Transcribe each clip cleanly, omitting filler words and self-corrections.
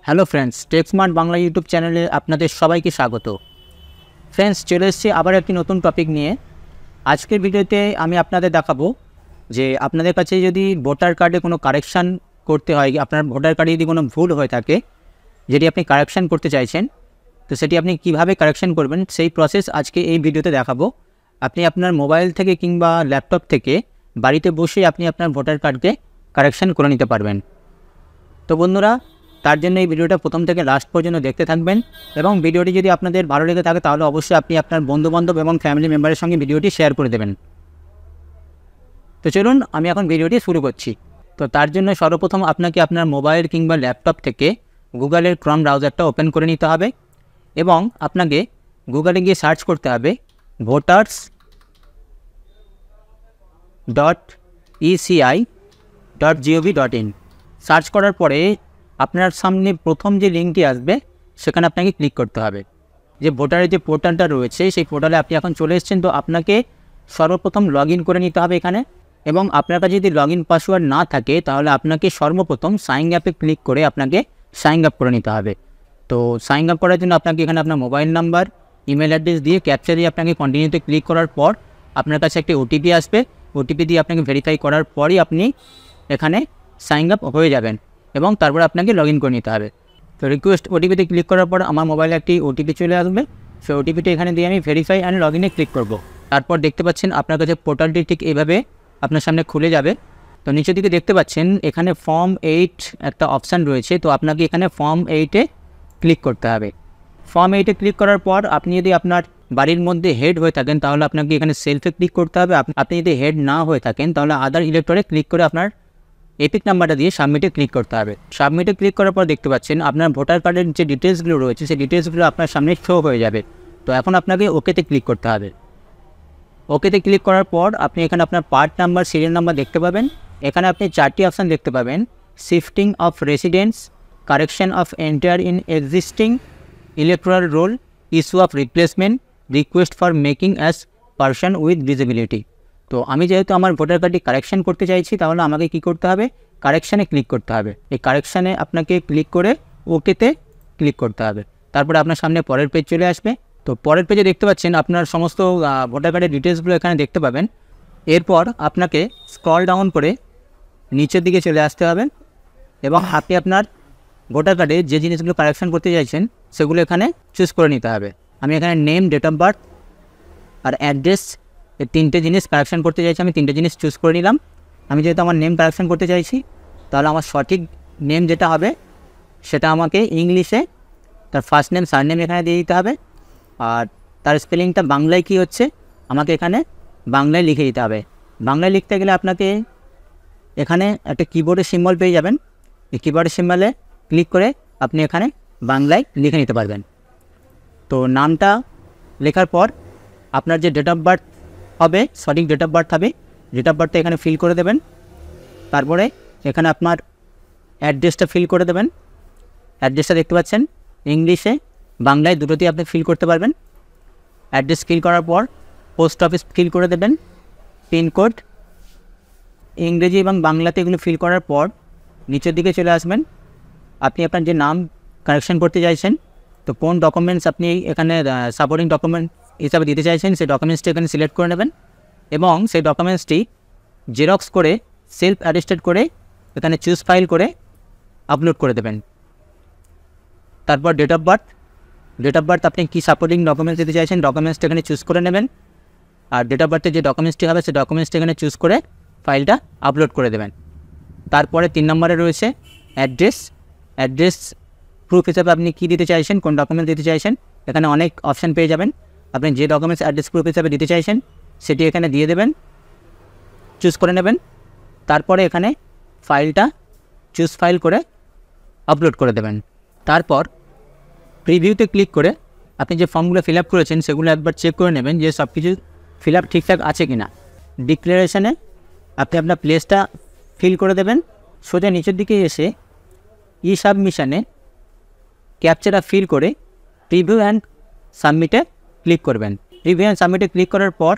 Hello friends, টেকস্মার্ট Bangla YouTube চ্যানেলে আপনাদের সবাইকে স্বাগত। ফ্রেন্ডস, চলে এসেছি আবার একটি নতুন টপিক নিয়ে। আজকের ভিডিওতে আমি আপনাদের দেখাবো যে আপনাদের কাছে যদি ভোটার কার্ডে কোনো কারেকশান করতে হয়, আপনার ভোটার কার্ডে যদি কোনো ভুল হয়ে থাকে যেটি আপনি কারেকশান করতে চাইছেন, তো সেটি আপনি কিভাবে কারেকশান করবেন সেই প্রসেস আজকে এই ভিডিওতে দেখাবো। আপনি আপনার মোবাইল থেকে কিংবা ল্যাপটপ থেকে বাড়িতে বসে আপনি আপনার ভোটার কার্ডকে কারেকশান করে নিতে পারবেন। তো বন্ধুরা, তার জন্য এই ভিডিওটা প্রথম থেকে লাস্ট পর্যন্ত দেখতে থাকবেন এবং ভিডিওটি যদি আপনাদের ভালো লেগে থাকে তাহলে অবশ্যই আপনি আপনার বন্ধুবান্ধব এবং ফ্যামিলি মেম্বারের সঙ্গে ভিডিওটি শেয়ার করে দেবেন। তো চলুন আমি এখন ভিডিওটি শুরু করছি। তো তার জন্য সর্বপ্রথম আপনাকে আপনার মোবাইল কিংবা ল্যাপটপ থেকে গুগলের ক্রোম ব্রাউজারটা ওপেন করে নিতে হবে এবং আপনাকে গুগলে গিয়ে সার্চ করতে হবে voters.eci.gov.in। সার্চ করার পরে আপনার সামনে প্রথম যে লিঙ্কটি আসবে সেখানে আপনাকে ক্লিক করতে হবে। যে ভোটারের যে পোর্টালটা রয়েছে সেই পোর্টালে আপনি এখন চলে এসেছেন। তো আপনাকে সর্বপ্রথম লগ ইন করে নিতে হবে এখানে, এবং আপনার কাছে যদি লগ ইন পাসওয়ার্ড না থাকে তাহলে আপনাকে সর্বপ্রথম সাইন আপে ক্লিক করে আপনাকে সাইন আপ করে নিতে হবে। তো সাইন আপ করার জন্য আপনাকে এখানে আপনার মোবাইল নাম্বার, ইমেল অ্যাড্রেস দিয়ে ক্যাপচা দিয়ে আপনাকে কন্টিনিউতে ক্লিক করার পর আপনার কাছে একটি ওটিপি আসবে। ওটিপি দিয়ে আপনাকে ভেরিফাই করার পরই আপনি এখানে সাইন আপ হয়ে যাবেন এবং তারপর আপনাকে লগ ইন করে নিতে হবে। তো রিকোয়েস্ট ওটিপিতে ক্লিক করার পর আমার মোবাইলে একটি ওটিপি চলে আসবে। সেই ওটিপিটা এখানে দিয়ে আমি ভেরিফাই অ্যান্ড লগ ইনে ক্লিক করব। তারপর দেখতে পাচ্ছেন আপনার কাছে পোর্টালটি ঠিক এইভাবে আপনার সামনে খুলে যাবে। তো নিচের দিকে দেখতে পাচ্ছেন এখানে ফর্ম 8 একটা অপশান রয়েছে। তো আপনাকে এখানে ফর্ম 8-এ ক্লিক করতে হবে। ফর্ম 8-এ ক্লিক করার পর আপনি যদি আপনার বাড়ির মধ্যে হেড হয়ে থাকেন তাহলে আপনাকে এখানে সেলফে ক্লিক করতে হবে। আপনি যদি হেড না হয়ে থাকেন তাহলে আদার ইলেক্টরে ক্লিক করে আপনার এপিক নাম্বারটা দিয়ে সাবমিটে ক্লিক করতে হবে। সাবমিটে ক্লিক করার পর দেখতে পাচ্ছেন আপনার ভোটার কার্ডের যে ডিটেলসগুলো রয়েছে সেই ডিটেলসগুলো আপনার সামনে শো হয়ে যাবে। তো এখন আপনাকে ওকেতে ক্লিক করতে হবে। ওকেতে ক্লিক করার পর আপনি এখানে আপনার পার্ট নাম্বার, সিরিয়াল নাম্বার দেখতে পাবেন। এখানে আপনি 4টি অপশান দেখতে পাবেন: shifting of residence, correction of enter in existing electoral roll, issue of replacement, request for making as person with disability. তো আমি যেহেতু আমার ভোটার কার্ডটি কারেকশান করতে চাইছি তাহলে আমাকে কি করতে হবে? কারেকশানে ক্লিক করতে হবে। এই কারেকশানে আপনাকে ক্লিক করে ওকেতে ক্লিক করতে হবে। তারপরে আপনার সামনে পরের পেজ চলে আসবে। তো পরের পেজে দেখতে পাচ্ছেন আপনার সমস্ত ভোটার কার্ডের ডিটেলসগুলো এখানে দেখতে পাবেন। এরপর আপনাকে স্ক্রল ডাউন করে নিচের দিকে চলে আসতে হবে এবং আপনি আপনার ভোটার কার্ডে যে জিনিসগুলো কারেকশান করতে চাইছেন সেগুলো এখানে চুজ করে নিতে হবে। আমি এখানে নেম, ডেট অফ বার্থ আর অ্যাড্রেস, এই 3টে জিনিস কারেকশান করতে চাইছি। আমি 3টে জিনিস চুজ করে নিলাম। আমি যেহেতু আমার নেম কারেকশান করতে চাইছি তাহলে আমার সঠিক নেম যেটা হবে সেটা আমাকে ইংলিশে তার ফার্স্ট নেম, সার নেম এখানে দিয়ে দিতে হবে। আর তার স্পেলিংটা বাংলায় কী হচ্ছে আমাকে এখানে বাংলায় লিখে দিতে হবে। বাংলায় লিখতে গেলে আপনাকে এখানে একটা কিবোর্ডের সিম্বল পেয়ে যাবেন। এই কিবোর্ডের সিম্বলে ক্লিক করে আপনি এখানে বাংলায় লিখে নিতে পারবেন। তো নামটা লেখার পর আপনার যে ডেট অফ বার্থ হবে, সঠিক ডেট অফ বার্থ হবে, ডেট অফ বার্থটা এখানে ফিল করে দেবেন। তারপরে এখানে আপনার অ্যাড্রেসটা ফিল করে দেবেন। অ্যাড্রেসটা দেখতে পাচ্ছেন ইংলিশে, বাংলায় দুটোতেই আপনি ফিল করতে পারবেন। অ্যাড্রেস ফিল করার পর পোস্ট অফিস ফিল করে দেবেন। পিনকোড ইংরেজি এবং বাংলাতে এগুলো ফিল করার পর নিচের দিকে চলে আসবেন। আপনি আপনার যে নাম কারেকশান করতে চাইছেন, তো কোন ডকুমেন্টস আপনি এখানে সাপোর্টিং ডকুমেন্ট হিসাবে দিতে চাইছেন সেই ডকুমেন্টসটি এখানে সিলেক্ট করে নেবেন এবং সেই ডকুমেন্টসটি জেরক্স করে সেলফ অ্যাটেস্টেড করে এখানে চুজ ফাইল করে আপলোড করে দেবেন। তারপর ডেট অফ বার্থ আপনি কী সাপোর্টিং ডকুমেন্টস দিতে চাইছেন ডকুমেন্টসটা এখানে চুজ করে নেবেন। আর ডেট অফ বার্থে যে ডকুমেন্টসটি হবে সেই ডকুমেন্টসটি এখানে চুজ করে ফাইলটা আপলোড করে দেবেন। তারপরে 3 নম্বরে রয়েছে অ্যাড্রেস প্রুফ হিসাবে আপনি কী দিতে চাইছেন, কোন ডকুমেন্টস দিতে চাইছেন। এখানে অনেক অপশান পেয়ে যাবেন। আপনি যে ডকুমেন্টস অ্যাড্রেস প্রুফ হিসাবে দিতে চাইছেন সেটি এখানে দিয়ে দেবেন, চুজ করে নেবেন। তারপরে এখানে ফাইলটা চুজ ফাইল করে আপলোড করে দেবেন। তারপর প্রিভিউতে ক্লিক করে আপনি যে ফর্মগুলো ফিল আপ করেছেন সেগুলো একবার চেক করে নেবেন যে সব কিছু ফিল আপ ঠিকঠাক আছে কি না। ডিক্লারেশনে আপনি আপনার প্লেসটা ফিল করে দেবেন। সোজা নিচের দিকে এসে ই সাবমিশনে ক্যাপচাটা ফিল করে প্রিভিউ অ্যান্ড সাবমিটে ক্লিক করবেন। প্রিভিউ অ্যান্ড সাবমিটে ক্লিক করার পর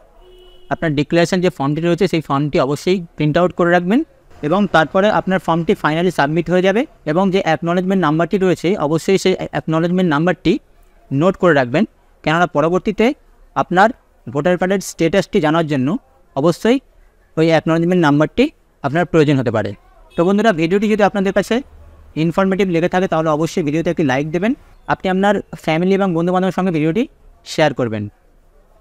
আপনার ডিক্লারেশন যে ফর্মটি রয়েছে সেই ফর্মটি অবশ্যই প্রিন্ট আউট করে রাখবেন এবং তারপরে আপনার ফর্মটি ফাইনালি সাবমিট হয়ে যাবে। এবং যে অ্যাকনলেজমেন্ট নাম্বারটি রয়েছে অবশ্যই সেই অ্যাকনলেজমেন্ট নাম্বারটি নোট করে রাখবেন, কেননা পরবর্তীতে আপনার ভোটার কার্ডের স্ট্যাটাসটি জানার জন্য অবশ্যই ওই অ্যাকনলেজমেন্ট নাম্বারটি আপনার প্রয়োজন হতে পারে। তো বন্ধুরা, ভিডিওটি যদি আপনাদের কাছে ইনফরমেটিভ লেগে থাকে তাহলে অবশ্যই ভিডিওতে একটি লাইক দেবেন। আপনি আপনার ফ্যামিলি এবং বন্ধুবান্ধবের সঙ্গে ভিডিওটি শেয়ার করবেন।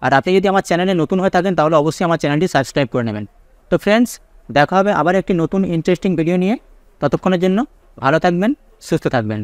আর আপনি যদি আমার চ্যানেলে নতুন হয়ে থাকেন তাহলে অবশ্যই আমার চ্যানেলটি সাবস্ক্রাইব করে নেবেন। তো ফ্রেন্ডস, দেখা হবে আবার একটি নতুন ইন্টারেস্টিং ভিডিও নিয়ে। ততক্ষণের জন্য ভালো থাকবেন, সুস্থ থাকবেন।